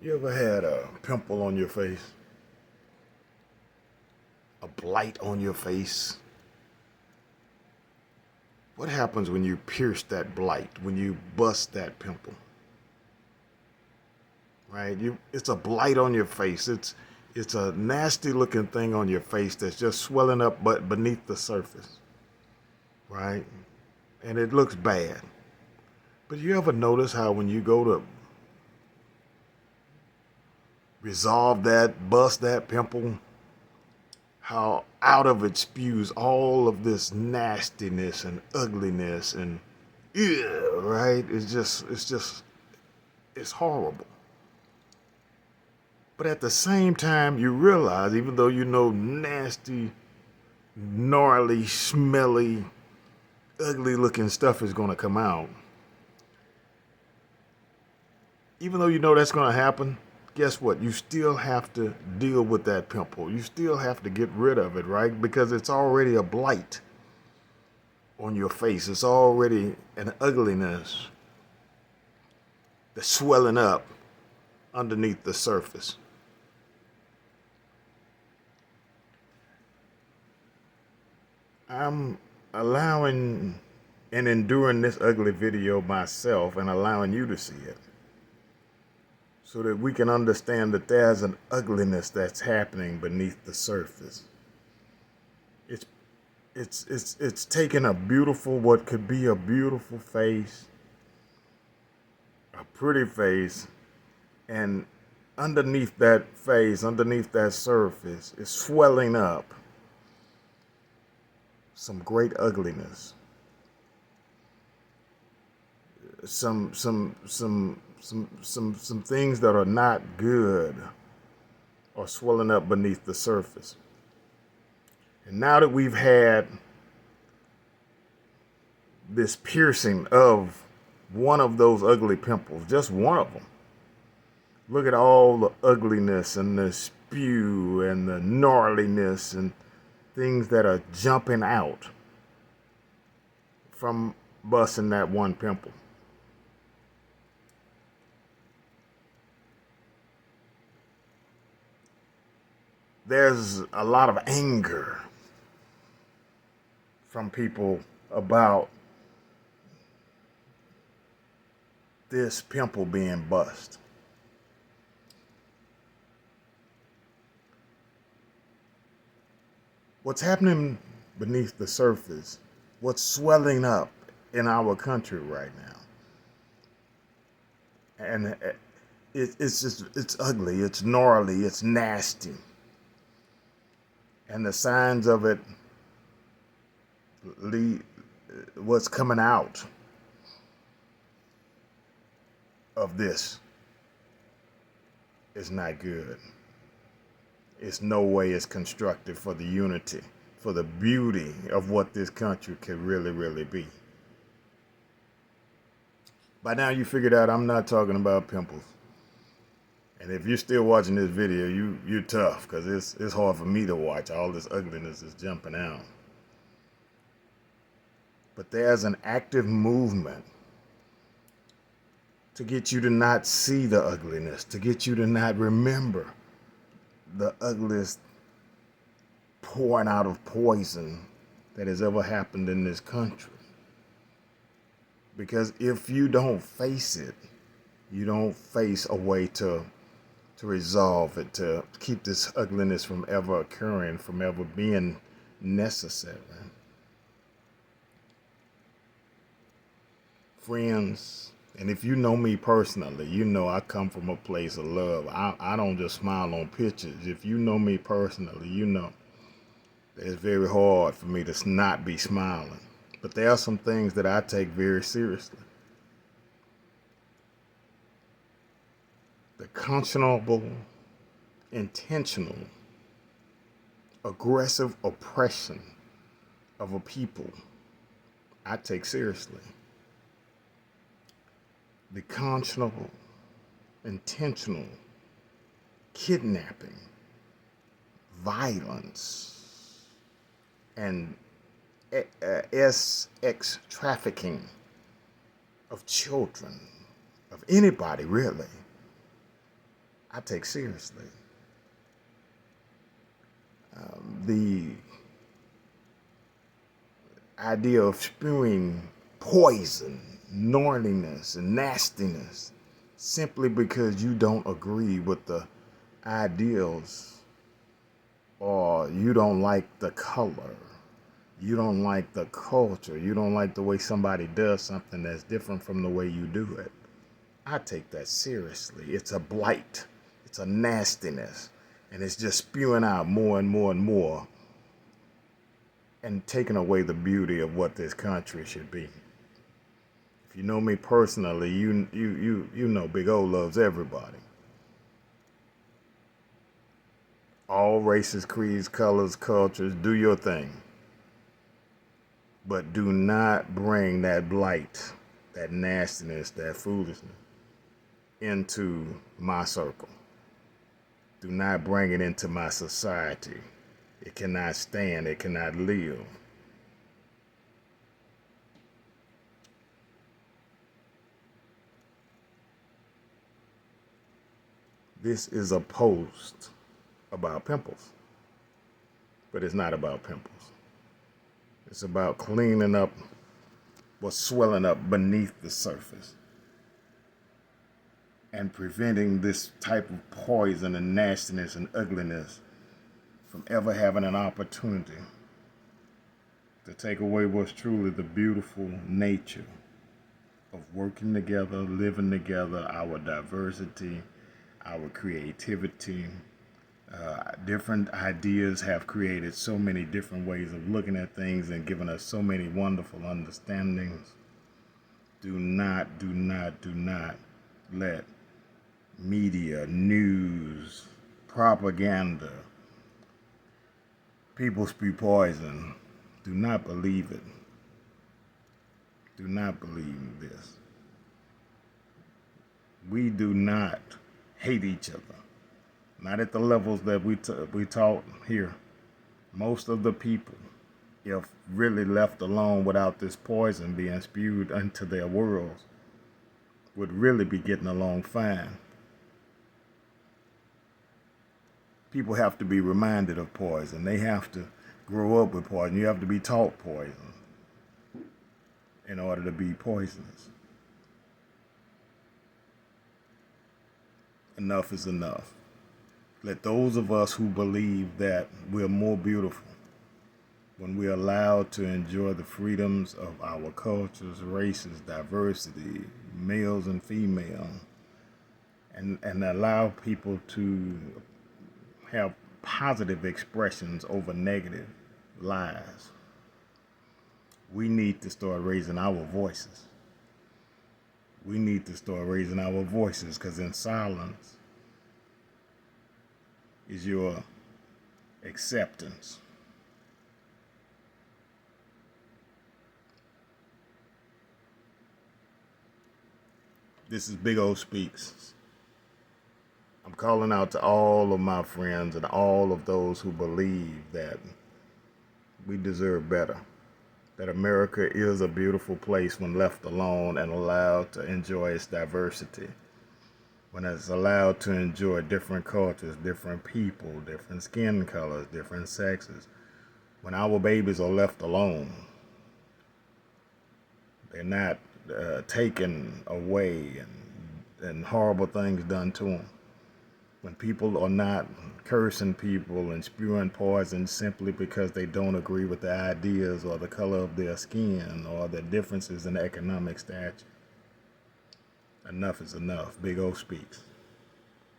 You ever had a pimple on your face? A blight on your face? What happens when you pierce that blight, when you bust that pimple? Right? It's a blight on your face. It's a nasty looking thing on your face that's just swelling up but beneath the surface. Right? And it looks bad. But you ever notice how when you go to resolve that, bust that pimple, how out of it spews all of this nastiness and ugliness and right? It's horrible. But at the same time, you realize, even though you know nasty, gnarly, smelly, ugly looking stuff is going to come out, even though you know that's going to happen, guess what? You still have to deal with that pimple. You still have to get rid of it, right? Because it's already a blight on your face. It's already an ugliness that's swelling up underneath the surface. I'm allowing and enduring this ugly video myself and allowing you to see it so that we can understand that there's an ugliness that's happening beneath the surface. It's it's taking a beautiful, what could be a beautiful face, a pretty face, and underneath that face, underneath that surface, is swelling up some great ugliness, some things that are not good are swelling up beneath the surface. And now that we've had this piercing of one of those ugly pimples, just one of them, look at all the ugliness and the spew and the gnarliness and things that are jumping out from busting that one pimple. There's a lot of anger from people about this pimple being bust. What's happening beneath the surface, what's swelling up in our country right now, and it's ugly, it's gnarly, it's nasty, and the signs of it lead what's coming out of this is not good. It's no way it's constructive for the unity, for the beauty of what this country could really, really be. By now you figured out I'm not talking about pimples. And if you're still watching this video, you're tough, because it's hard for me to watch. All this ugliness is jumping out. But there's an active movement to get you to not see the ugliness, to get you to not remember the ugliest pouring out of poison that has ever happened in this country. Because if you don't face it, you don't face a way to resolve it, to keep this ugliness from ever occurring, from ever being necessary. Friends, and if you know me personally, you know I come from a place of love. I don't just smile on pictures. If you know me personally, you know that it's very hard for me to not be smiling. But there are some things that I take very seriously. The conscionable, intentional, aggressive oppression of a people, I take seriously. The conscionable, intentional kidnapping, violence, and sex trafficking of children, of anybody really, I take seriously. The idea of spewing poison, gnarliness, and nastiness simply because you don't agree with the ideals, or you don't like the color, you don't like the culture, you don't like the way somebody does something that's different from the way you do it. I take that seriously. It's a blight, it's a nastiness, and it's just spewing out more and more and more, and taking away the beauty of what this country should be. If you know me personally, you know Big O loves everybody. All races, creeds, colors, cultures, do your thing. But do not bring that blight, that nastiness, that foolishness into my circle. Do not bring it into my society. It cannot stand, it cannot live. This is a post about pimples, but it's not about pimples. It's about cleaning up what's swelling up beneath the surface and preventing this type of poison and nastiness and ugliness from ever having an opportunity to take away what's truly the beautiful nature of working together, living together, our diversity, our creativity. Different ideas have created so many different ways of looking at things and given us so many wonderful understandings. Do not let media, news, propaganda, people spew poison. Do not believe it. Do not believe this. We do not hate each other. Not at the levels that we taught here. Most of the people, if really left alone without this poison being spewed into their worlds, would really be getting along fine. People have to be reminded of poison. They have to grow up with poison. You have to be taught poison in order to be poisonous. Enough is enough. Let those of us who believe that we're more beautiful when we're allowed to enjoy the freedoms of our cultures, races, diversity, males and female, and allow people to have positive expressions over negative lies. We need to start raising our voices. We need to start raising our voices, because in silence is your acceptance. This is Big O Speaks. I'm calling out to all of my friends and all of those who believe that we deserve better, that America is a beautiful place when left alone and allowed to enjoy its diversity, when it's allowed to enjoy different cultures, different people, different skin colors, different sexes. When our babies are left alone, they're not taken away and horrible things done to them. When people are not cursing people and spewing poison simply because they don't agree with the ideas or the color of their skin or the differences in economic stature. Enough is enough. Big O Speaks.